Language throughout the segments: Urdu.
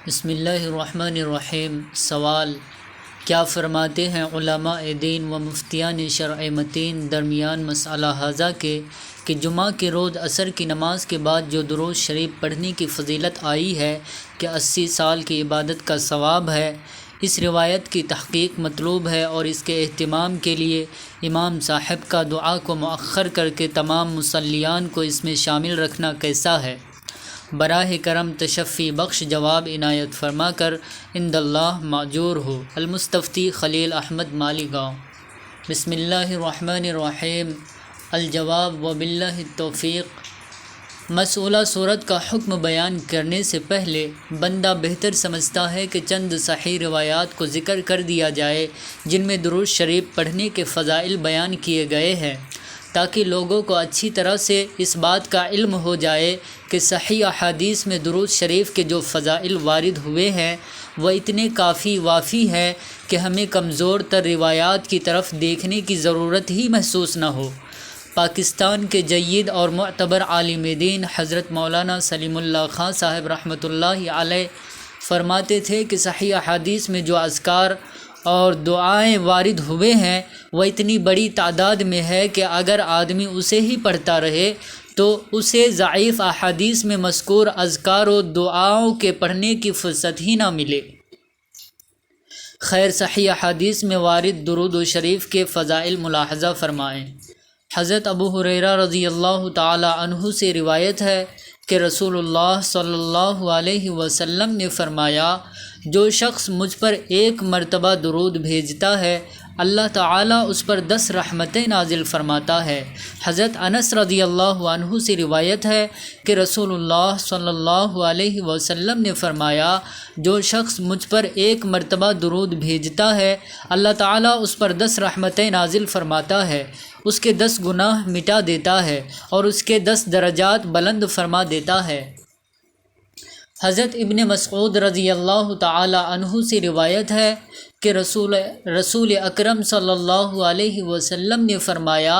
بسم اللہ الرحمن الرحیم۔ سوال: کیا فرماتے ہیں علماء دین و مفتیان شرع متین درمیان مسئلہ ھذا کہ جمعہ کے روز عصر کی نماز کے بعد جو درود شریف پڑھنے کی فضیلت آئی ہے کہ 80 سال کی عبادت کا ثواب ہے، اس روایت کی تحقیق مطلوب ہے اور اس کے اہتمام کے لیے امام صاحب کا دعا کو مؤخر کر کے تمام مصلیان کو اس میں شامل رکھنا کیسا ہے؟ براہ کرم تشفی بخش جواب عنایت فرما کر عند اللہ ماجور ہو۔ المستفتی خلیل احمد مالیگاؤں۔ بسم اللہ الرحمن الرحیم۔ الجواب وباللہ التوفیق۔ مسئولہ صورت کا حکم بیان کرنے سے پہلے بندہ بہتر سمجھتا ہے کہ چند صحیح روایات کو ذکر کر دیا جائے جن میں درود شریف پڑھنے کے فضائل بیان کیے گئے ہیں، تاکہ لوگوں کو اچھی طرح سے اس بات کا علم ہو جائے کہ صحیح احادیث میں درود شریف کے جو فضائل وارد ہوئے ہیں وہ اتنے کافی وافی ہیں کہ ہمیں کمزور تر روایات کی طرف دیکھنے کی ضرورت ہی محسوس نہ ہو۔ پاکستان کے جید اور معتبر عالم دین حضرت مولانا سلیم اللہ خان صاحب رحمۃ اللہ علیہ فرماتے تھے کہ صحیح احادیث میں جو اذکار اور دعائیں وارد ہوئے ہیں وہ اتنی بڑی تعداد میں ہے کہ اگر آدمی اسے ہی پڑھتا رہے تو اسے ضعیف احادیث میں مذکور اذکار و دعاؤں کے پڑھنے کی فرصت ہی نہ ملے۔ خیر، صحیح احادیث میں وارد درود و شریف کے فضائل ملاحظہ فرمائیں۔ حضرت ابو ہریرہ رضی اللہ تعالی عنہ سے روایت ہے کہ رسول اللہ صلی اللہ علیہ وسلم نے فرمایا، جو شخص مجھ پر ایک مرتبہ درود بھیجتا ہے اللہ تعالیٰ اس پر 10 رحمتیں نازل فرماتا ہے۔ حضرت انس رضی اللہ عنہ سے روایت ہے کہ رسول اللہ صلی اللہ علیہ وسلم نے فرمایا، جو شخص مجھ پر ایک مرتبہ درود بھیجتا ہے اللہ تعالیٰ اس پر 10 رحمتیں نازل فرماتا ہے، اس کے 10 گناہ مٹا دیتا ہے اور اس کے 10 درجات بلند فرما دیتا ہے۔ حضرت ابن مسعود رضی اللہ تعالی عنہ سے روایت ہے کہ رسول اکرم صلی اللہ علیہ وسلم نے فرمایا،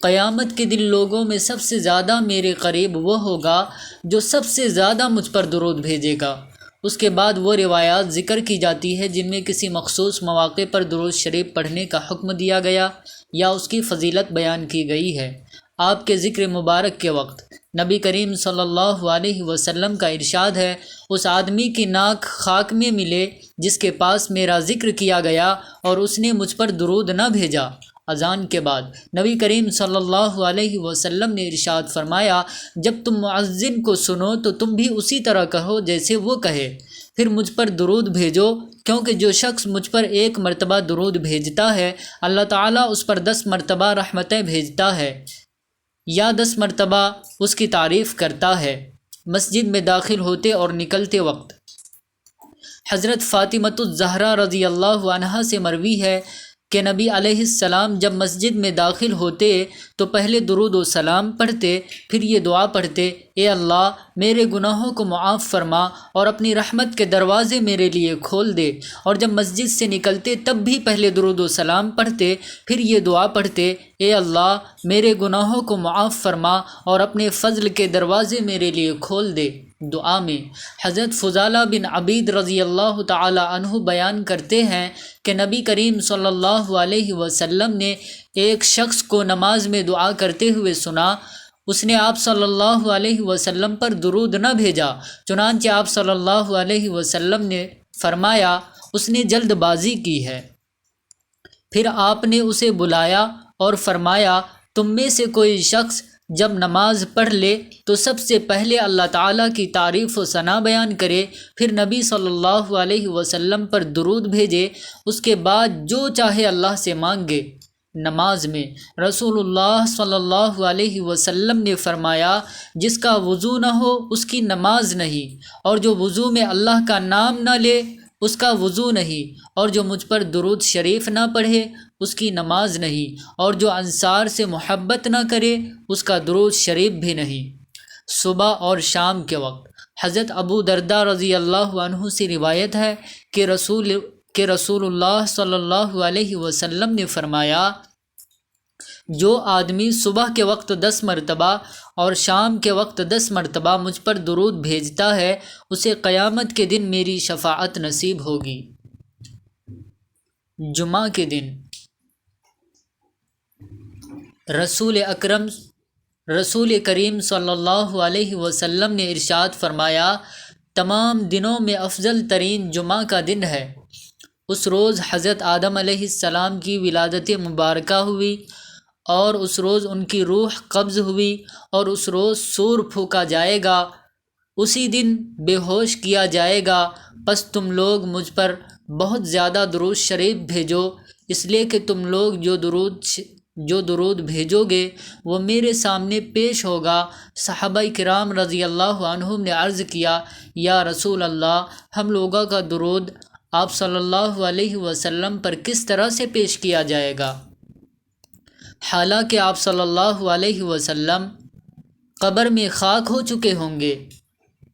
قیامت کے دن لوگوں میں سب سے زیادہ میرے قریب وہ ہوگا جو سب سے زیادہ مجھ پر درود بھیجے گا۔ اس کے بعد وہ روایات ذکر کی جاتی ہے جن میں کسی مخصوص مواقع پر درود شریف پڑھنے کا حکم دیا گیا یا اس کی فضیلت بیان کی گئی ہے۔ آپ کے ذکر مبارک کے وقت نبی کریم صلی اللہ علیہ وسلم کا ارشاد ہے، اس آدمی کی ناک خاک میں ملے جس کے پاس میرا ذکر کیا گیا اور اس نے مجھ پر درود نہ بھیجا۔ اذان کے بعد نبی کریم صلی اللہ علیہ وسلم نے ارشاد فرمایا، جب تم مؤذن کو سنو تو تم بھی اسی طرح کہو جیسے وہ کہے، پھر مجھ پر درود بھیجو، کیونکہ جو شخص مجھ پر ایک مرتبہ درود بھیجتا ہے اللہ تعالیٰ اس پر 10 مرتبہ رحمتیں بھیجتا ہے یا 10 مرتبہ اس کی تعریف کرتا ہے۔ مسجد میں داخل ہوتے اور نکلتے وقت حضرت فاطمۃ الزہرا رضی اللہ عنہا سے مروی ہے کہ نبی علیہ السلام جب مسجد میں داخل ہوتے تو پہلے درود و سلام پڑھتے، پھر یہ دعا پڑھتے، اے اللہ میرے گناہوں کو معاف فرما اور اپنی رحمت کے دروازے میرے لیے کھول دے، اور جب مسجد سے نکلتے تب بھی پہلے درود و سلام پڑھتے، پھر یہ دعا پڑھتے، اے اللہ میرے گناہوں کو معاف فرما اور اپنے فضل کے دروازے میرے لیے کھول دے۔ دعا میں حضرت فضالہ بن عبید رضی اللہ تعالی عنہ بیان کرتے ہیں کہ نبی کریم صلی اللہ علیہ وسلم نے ایک شخص کو نماز میں دعا کرتے ہوئے سنا، اس نے آپ صلی اللہ علیہ وسلم پر درود نہ بھیجا، چنانچہ آپ صلی اللہ علیہ وسلم نے فرمایا اس نے جلد بازی کی ہے۔ پھر آپ نے اسے بلایا اور فرمایا، تم میں سے کوئی شخص جب نماز پڑھ لے تو سب سے پہلے اللہ تعالیٰ کی تعریف و ثنا بیان کرے، پھر نبی صلی اللہ علیہ وسلم پر درود بھیجے، اس کے بعد جو چاہے اللہ سے مانگے۔ نماز میں رسول اللہ صلی اللہ علیہ وسلم نے فرمایا، جس کا وضو نہ ہو اس کی نماز نہیں، اور جو وضو میں اللہ کا نام نہ لے اس کا وضو نہیں، اور جو مجھ پر درود شریف نہ پڑھے اس کی نماز نہیں، اور جو انصار سے محبت نہ کرے اس کا درود شریف بھی نہیں۔ صبح اور شام کے وقت حضرت ابو درداء رضی اللہ عنہ سے روایت ہے کہ رسول اللہ صلی اللہ علیہ وسلم نے فرمایا، جو آدمی صبح کے وقت 10 مرتبہ اور شام کے وقت 10 مرتبہ مجھ پر درود بھیجتا ہے اسے قیامت کے دن میری شفاعت نصیب ہوگی۔ جمعہ کے دن رسول کریم صلی اللہ علیہ وسلم نے ارشاد فرمایا، تمام دنوں میں افضل ترین جمعہ کا دن ہے۔ اس روز حضرت آدم علیہ السلام کی ولادت مبارکہ ہوئی اور اس روز ان کی روح قبض ہوئی اور اس روز سور پھونکا جائے گا، اسی دن بے ہوش کیا جائے گا۔ پس تم لوگ مجھ پر بہت زیادہ درود شریف بھیجو، اس لیے کہ تم لوگ جو درود بھیجو گے وہ میرے سامنے پیش ہوگا۔ صحابہ کرام رضی اللہ عنہم نے عرض کیا، یا رسول اللہ، ہم لوگوں کا درود آپ صلی اللہ علیہ وسلم پر کس طرح سے پیش کیا جائے گا؟ حالانکہ آپ صلی اللہ علیہ وسلم قبر میں خاک ہو چکے ہوں گے۔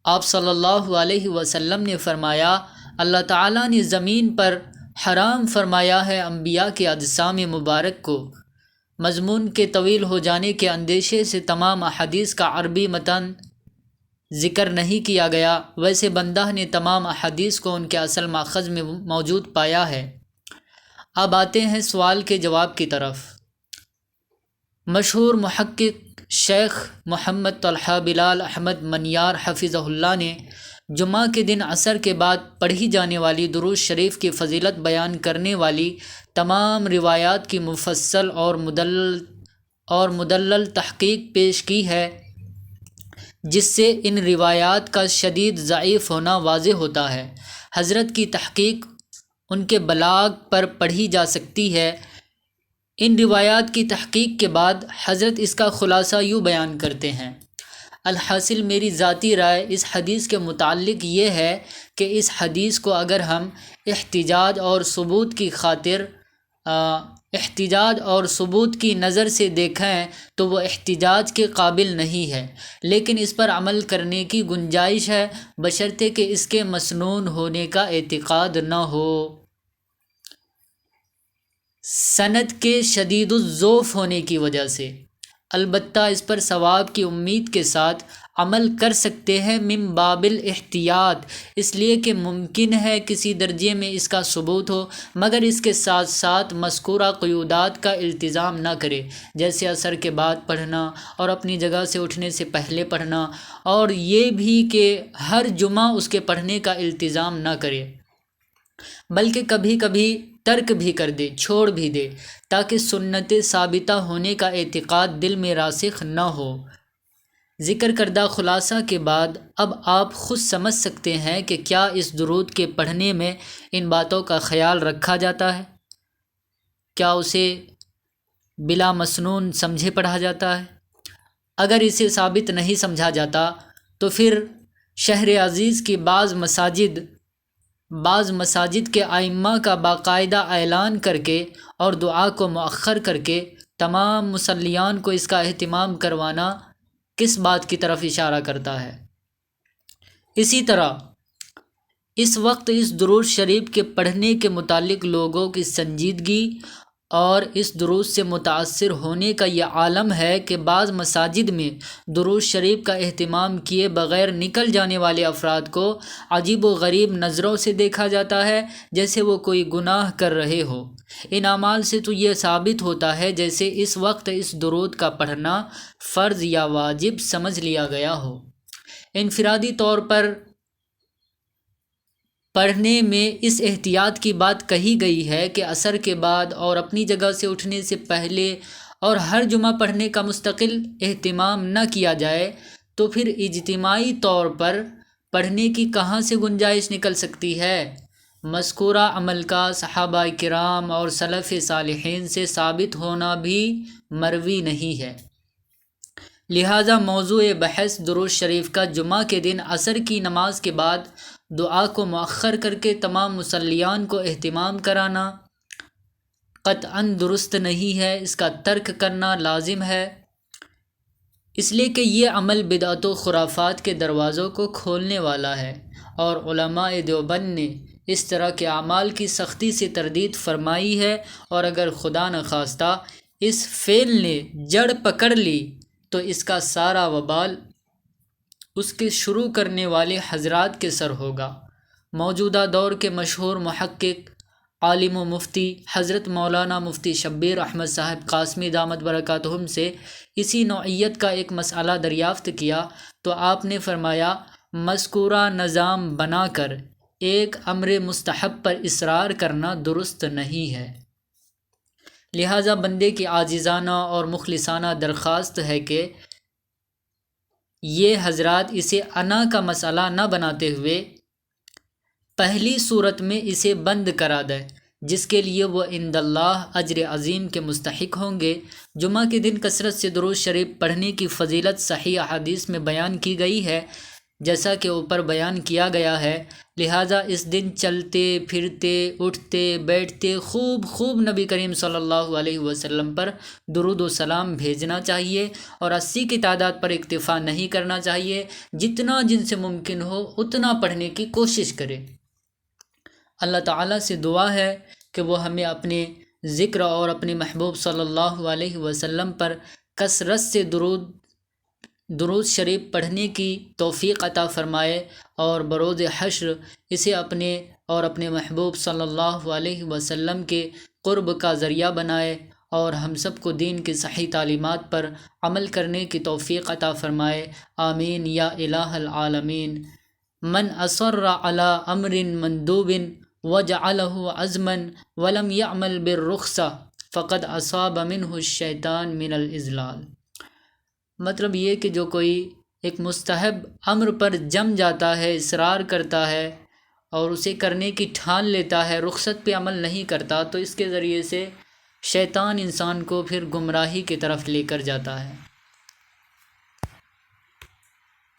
آپ صلی اللہ علیہ وسلم نے فرمایا، اللہ تعالیٰ نے زمین پر حرام فرمایا ہے انبیاء کے اجسام مبارک کو۔ مضمون کے طویل ہو جانے کے اندیشے سے تمام احادیث کا عربی متن ذکر نہیں کیا گیا، ویسے بندہ نے تمام احادیث کو ان کے اصل ماخذ میں موجود پایا ہے۔ اب آتے ہیں سوال کے جواب کی طرف۔ مشہور محقق شیخ محمد طلحہ بلال احمد منیار حفظہ اللہ نے جمعہ کے دن عصر کے بعد پڑھی جانے والی درود شریف کی فضیلت بیان کرنے والی تمام روایات کی مفصل اور مدلل تحقیق پیش کی ہے، جس سے ان روایات کا شدید ضعیف ہونا واضح ہوتا ہے۔ حضرت کی تحقیق ان کے بلاغ پر پڑھی جا سکتی ہے۔ ان روایات کی تحقیق کے بعد حضرت اس کا خلاصہ یوں بیان کرتے ہیں، الحاصل میری ذاتی رائے اس حدیث کے متعلق یہ ہے کہ اس حدیث کو اگر ہم احتجاج اور ثبوت کی نظر سے دیکھیں تو وہ احتجاج کے قابل نہیں ہے، لیکن اس پر عمل کرنے کی گنجائش ہے، بشرطے کہ اس کے مسنون ہونے کا اعتقاد نہ ہو، سند کے شدید الضعف ہونے کی وجہ سے۔ البتہ اس پر ثواب کی امید کے ساتھ عمل کر سکتے ہیں من باب الاحتیاط، اس لیے کہ ممکن ہے کسی درجے میں اس کا ثبوت ہو مگر اس کے ساتھ ساتھ مذکورہ قیودات کا التزام نہ کرے، جیسے عصر کے بعد پڑھنا اور اپنی جگہ سے اٹھنے سے پہلے پڑھنا، اور یہ بھی کہ ہر جمعہ اس کے پڑھنے کا التزام نہ کرے، بلکہ کبھی کبھی ترک بھی کر دے، چھوڑ بھی دے، تاکہ سنت ثابتہ ہونے کا اعتقاد دل میں راسخ نہ ہو۔ ذکر کردہ خلاصہ کے بعد اب آپ خود سمجھ سکتے ہیں کہ کیا اس درود کے پڑھنے میں ان باتوں کا خیال رکھا جاتا ہے؟ کیا اسے بلا مسنون سمجھے پڑھا جاتا ہے؟ اگر اسے ثابت نہیں سمجھا جاتا تو پھر شہر عزیز کی بعض مساجد کے ائمہ کا باقاعدہ اعلان کر کے اور دعا کو مؤخر کر کے تمام مصلیان کو اس کا اہتمام کروانا کس بات کی طرف اشارہ کرتا ہے؟ اسی طرح اس وقت اس درود شریف کے پڑھنے کے متعلق لوگوں کی سنجیدگی اور اس درود سے متاثر ہونے کا یہ عالم ہے کہ بعض مساجد میں درود شریف کا اہتمام کیے بغیر نکل جانے والے افراد کو عجیب و غریب نظروں سے دیکھا جاتا ہے، جیسے وہ کوئی گناہ کر رہے ہو۔ ان اعمال سے تو یہ ثابت ہوتا ہے جیسے اس وقت اس درود کا پڑھنا فرض یا واجب سمجھ لیا گیا ہو۔ انفرادی طور پر پڑھنے میں اس احتیاط کی بات کہی گئی ہے کہ عصر کے بعد اور اپنی جگہ سے اٹھنے سے پہلے اور ہر جمعہ پڑھنے کا مستقل اہتمام نہ کیا جائے تو پھر اجتماعی طور پر پڑھنے کی کہاں سے گنجائش نکل سکتی ہے؟ مذکورہ عمل کا صحابہ کرام اور سلف صالحین سے ثابت ہونا بھی مروی نہیں ہے۔ لہٰذا موضوع بحث درود شریف کا جمعہ کے دن عصر کی نماز کے بعد دعا کو مؤخر کر کے تمام مصلیان کو اہتمام کرانا قطعاً درست نہیں ہے، اس کا ترک کرنا لازم ہے، اس لیے کہ یہ عمل بدعت و خرافات کے دروازوں کو کھولنے والا ہے، اور علماء دیوبند نے اس طرح کے اعمال کی سختی سے تردید فرمائی ہے، اور اگر خدا نخواستہ اس فعل نے جڑ پکڑ لی تو اس کا سارا وبال اس کے شروع کرنے والے حضرات کے سر ہوگا۔ موجودہ دور کے مشہور محقق، عالم و مفتی حضرت مولانا مفتی شبیر احمد صاحب قاسمی دامت برکاتہم سے اسی نوعیت کا ایک مسئلہ دریافت کیا تو آپ نے فرمایا، مذکورہ نظام بنا کر ایک امر مستحب پر اصرار کرنا درست نہیں ہے۔ لہٰذا بندے کی عاجزانہ اور مخلصانہ درخواست ہے کہ یہ حضرات اسے انا کا مسئلہ نہ بناتے ہوئے پہلی صورت میں اسے بند کرا دے، جس کے لیے وہ عند اللہ اجر عظیم کے مستحق ہوں گے۔ جمعہ کے دن کثرت سے درود شریف پڑھنے کی فضیلت صحیح احادیث میں بیان کی گئی ہے، جیسا کہ اوپر بیان کیا گیا ہے۔ لہٰذا اس دن چلتے پھرتے اٹھتے بیٹھتے خوب نبی کریم صلی اللہ علیہ وسلم پر درود و سلام بھیجنا چاہیے، اور 80 کی تعداد پر اکتفا نہیں کرنا چاہیے۔ جتنا جن سے ممکن ہو اتنا پڑھنے کی کوشش کرے۔ اللہ تعالیٰ سے دعا ہے کہ وہ ہمیں اپنے ذکر اور اپنے محبوب صلی اللہ علیہ وسلم پر کثرت سے درود شریف پڑھنے کی توفیق عطا فرمائے، اور بروز حشر اسے اپنے اور اپنے محبوب صلی اللہ علیہ وسلم کے قرب کا ذریعہ بنائے، اور ہم سب کو دین کی صحیح تعلیمات پر عمل کرنے کی توفیق عطا فرمائے۔ آمین یا الہ العالمین۔ من اصر علی امر مندوب وجعلہ عزما ولم يعمل بالرخصہ فقد اصاب منہ الشیطان من الاضلال۔ مطلب یہ کہ جو کوئی ایک مستحب امر پر جم جاتا ہے، اصرار کرتا ہے اور اسے کرنے کی ٹھان لیتا ہے، رخصت پہ عمل نہیں کرتا، تو اس کے ذریعے سے شیطان انسان کو پھر گمراہی کی طرف لے کر جاتا ہے۔